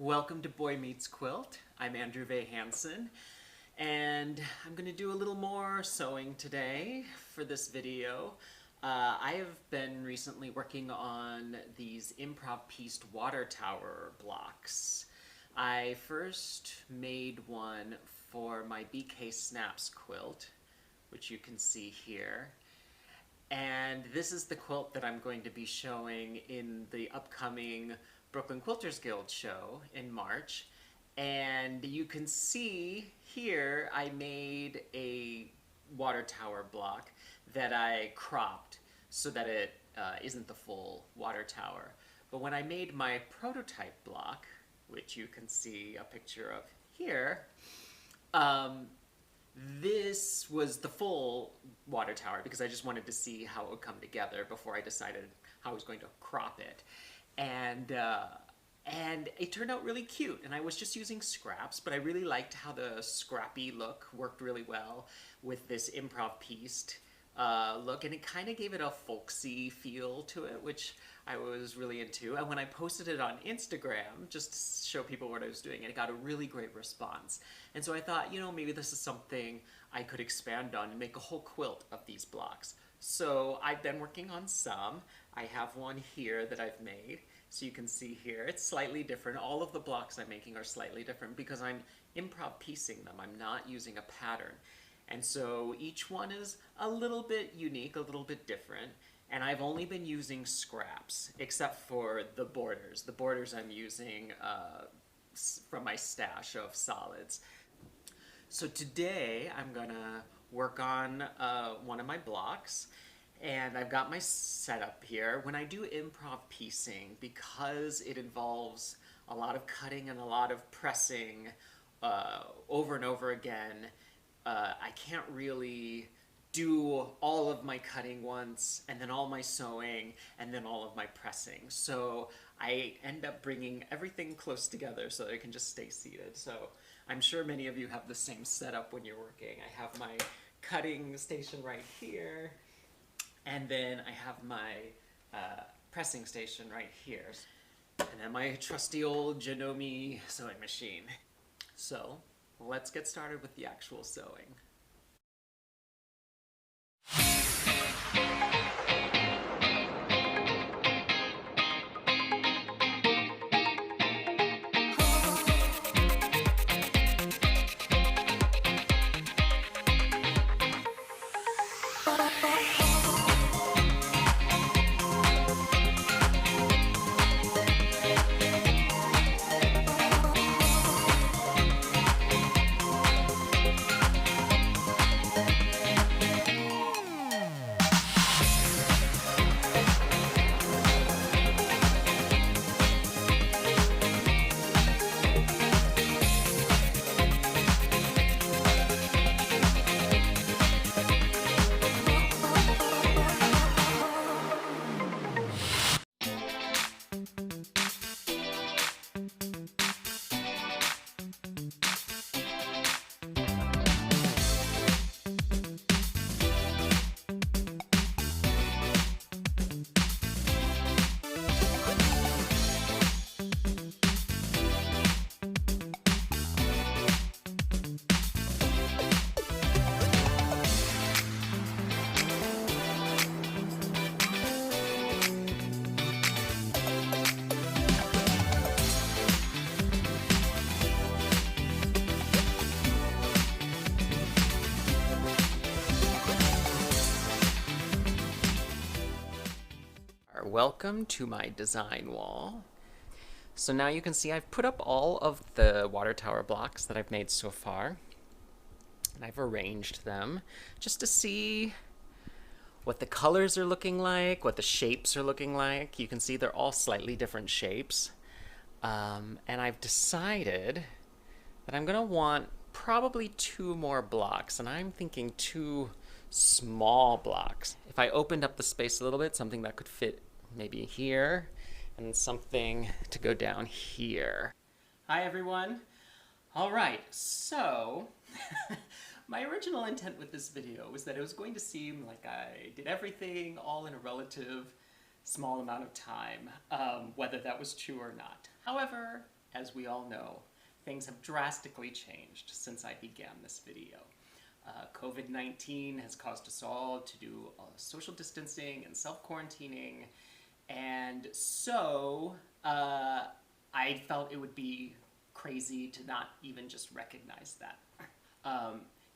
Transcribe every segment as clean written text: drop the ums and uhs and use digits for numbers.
Welcome to Boy Meets Quilt. I'm Andrew Vay Hansen, and I'm going to do a little more sewing today for this video. I have been recently working on these improv pieced water tower blocks. I first made one for my BK Snaps quilt, which you can see here. And this is the quilt that I'm going to be showing in the upcoming Brooklyn Quilters Guild show in March. And you can see here I made a water tower block that I cropped so that it isn't the full water tower. But when I made my prototype block, which you can see a picture of here, this was the full water tower because I just wanted to see how it would come together before I decided how I was going to crop it. And it turned out really cute, and I was just using scraps, but I really liked how the scrappy look worked really well with this improv pieced look, and it kind of gave it a folksy feel to it, which I was really into. And when I posted it on Instagram, just to show people what I was doing, it got a really great response. And so I thought, you know, maybe this is something I could expand on and make a whole quilt of these blocks. So I've been working on some. I have one here that I've made. So you can see here, it's slightly different. All of the blocks I'm making are slightly different because I'm improv piecing them. I'm not using a pattern. And so each one is a little bit unique, a little bit different. And I've only been using scraps, except for the borders. The borders I'm using from my stash of solids. So today I'm gonna work on one of my blocks, and I've got my setup here. When I do improv piecing, because it involves a lot of cutting and a lot of pressing over and over again, I can't really do all of my cutting once, and then all my sewing, and then all of my pressing. So I end up bringing everything close together so that I can just stay seated. So I'm sure many of you have the same setup when you're working. I have my cutting station right here, and then I have my pressing station right here. And then my trusty old Janome sewing machine. So let's get started with the actual sewing. Welcome to my design wall. So now you can see I've put up all of the water tower blocks that I've made so far, and I've arranged them just to see what the colors are looking like, what the shapes are looking like. You can see they're all slightly different shapes, and I've decided that I'm gonna want probably 2 more blocks, and I'm thinking 2 small blocks. If I opened up the space a little bit, something that could fit maybe here, and something to go down here. Hi everyone. All right, so my original intent with this video was that it was going to seem like I did everything all in a relative small amount of time, whether that was true or not. However, as we all know, things have drastically changed since I began this video. COVID-19 has caused us all to do social distancing and self-quarantining, and so I felt it would be crazy to not even just recognize that.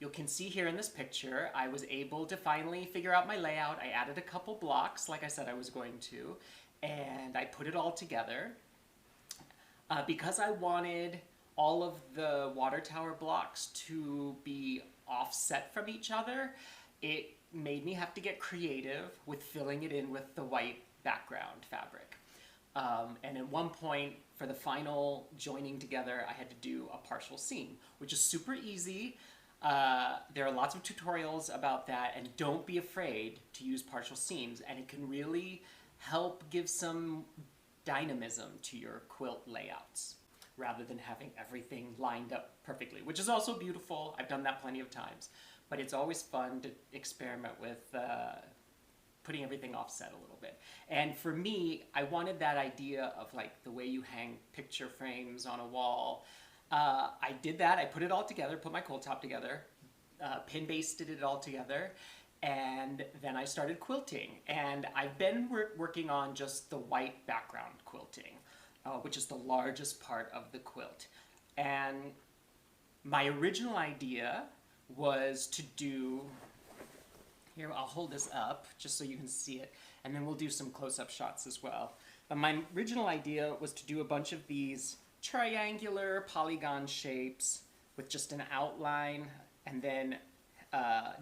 You can see here in this picture, I was able to finally figure out my layout. I added a couple blocks, like I said I was going to, and I put it all together. Because I wanted all of the water tower blocks to be offset from each other, it made me have to get creative with filling it in with the white background fabric. And at one point, for the final joining together, I had to do a partial seam, which is super easy. There are lots of tutorials about that, and don't be afraid to use partial seams, and it can really help give some dynamism to your quilt layouts rather than having everything lined up perfectly, which is also beautiful. I've done that plenty of times, but it's always fun to experiment with putting everything offset a little bit. And for me, I wanted that idea of like the way you hang picture frames on a wall. I did that. I put it all together, put my quilt top together, pin basted it all together, and then I started quilting. And I've been working on just the white background quilting, which is the largest part of the quilt. And my original idea was to do, here I'll hold this up just so you can see it, and then we'll do some close-up shots as well. But my original idea was to do a bunch of these triangular polygon shapes with just an outline and then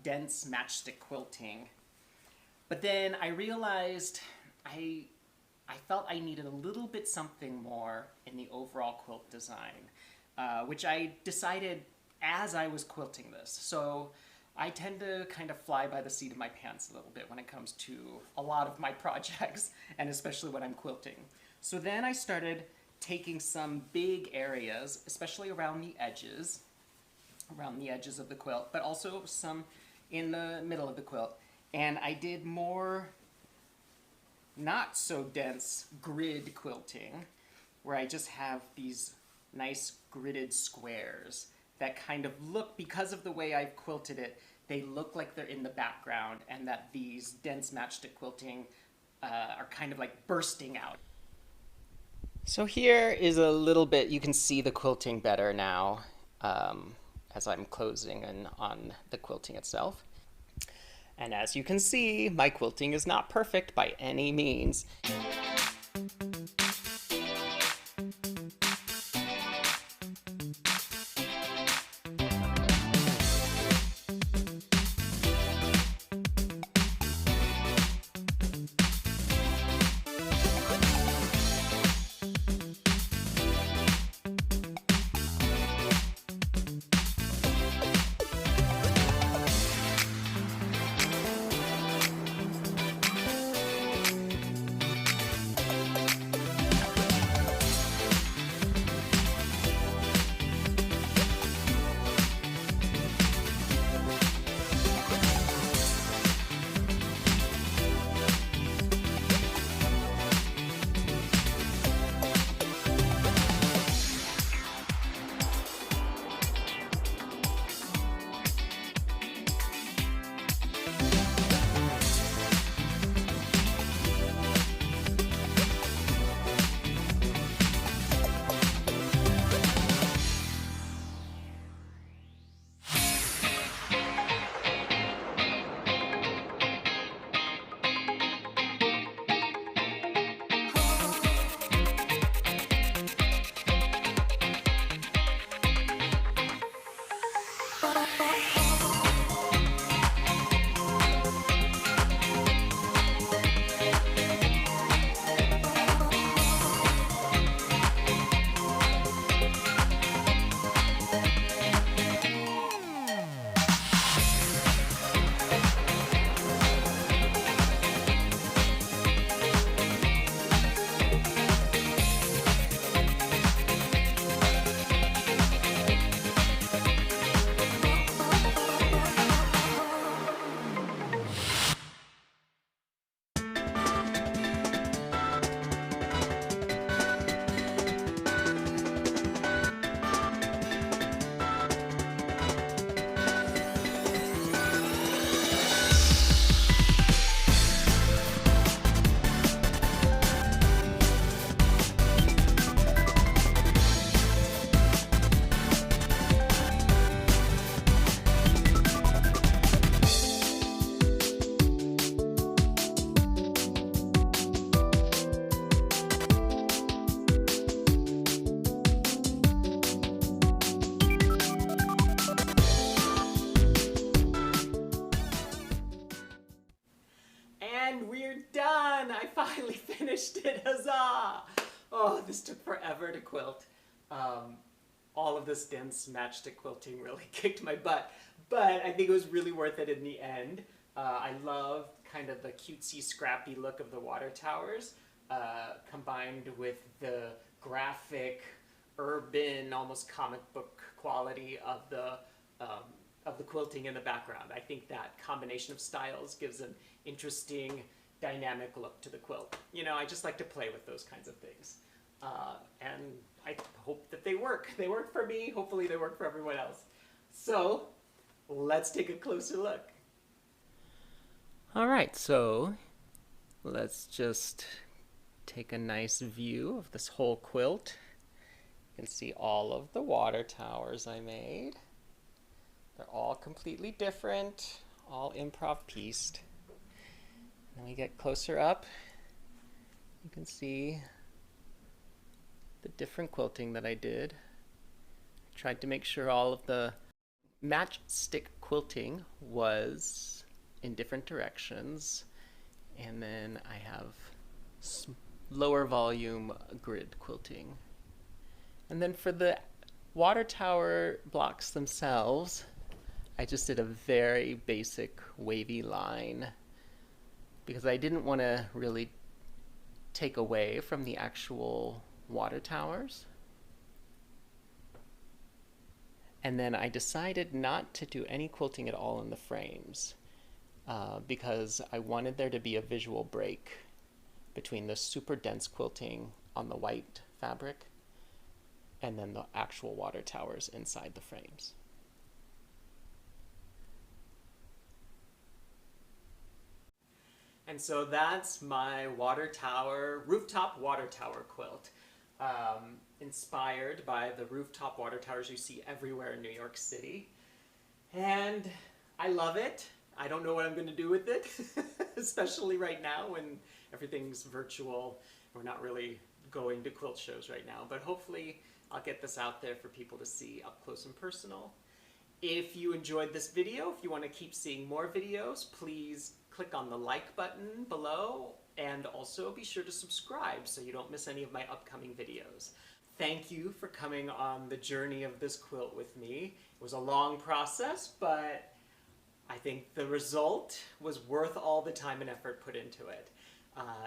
dense matchstick quilting. But then I realized I felt I needed a little bit something more in the overall quilt design, which I decided as I was quilting this. So I tend to kind of fly by the seat of my pants a little bit when it comes to a lot of my projects, and especially when I'm quilting. So then I started taking some big areas, especially around the edges of the quilt, but also some in the middle of the quilt. And I did more not so dense grid quilting, where I just have these nice gridded squares that kind of look, because of the way I've quilted it, they look like they're in the background, and that these dense matchstick quilting are kind of like bursting out. So here is a little bit, you can see the quilting better now as I'm closing in on the quilting itself. And as you can see, my quilting is not perfect by any means. finished it, huzzah! Oh, this took forever to quilt. All of the stints matchstick quilting really kicked my butt, but I think it was really worth it in the end. I love kind of the cutesy, scrappy look of the water towers, combined with the graphic, urban, almost comic book quality of the quilting in the background. I think that combination of styles gives an interesting, dynamic look to the quilt. You know, I just like to play with those kinds of things. And I hope that they work. They work for me. Hopefully they work for everyone else. So let's take a closer look. All right, so let's just take a nice view of this whole quilt. You can see all of the water towers I made. They're all completely different, all improv pieced. Then we get closer up, you can see the different quilting that I did. I tried to make sure all of the matchstick quilting was in different directions, and then I have lower volume grid quilting. And then for the water tower blocks themselves, I just did a very basic wavy line because I didn't want to really take away from the actual water towers. And then I decided not to do any quilting at all in the frames because I wanted there to be a visual break between the super dense quilting on the white fabric and then the actual water towers inside the frames. And so that's my rooftop water tower quilt, inspired by the rooftop water towers you see everywhere in New York City. And I love it. I don't know what I'm going to do with it, especially right now when everything's virtual. We're not really going to quilt shows right now, but hopefully I'll get this out there for people to see up close and personal. If you enjoyed this video, if you want to keep seeing more videos, please click on the like button below, and also be sure to subscribe so you don't miss any of my upcoming videos. Thank you for coming on the journey of this quilt with me. It was a long process, but I think the result was worth all the time and effort put into it.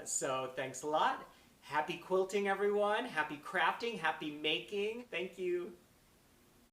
So thanks a lot. Happy quilting, everyone. Happy crafting, happy making. Thank you.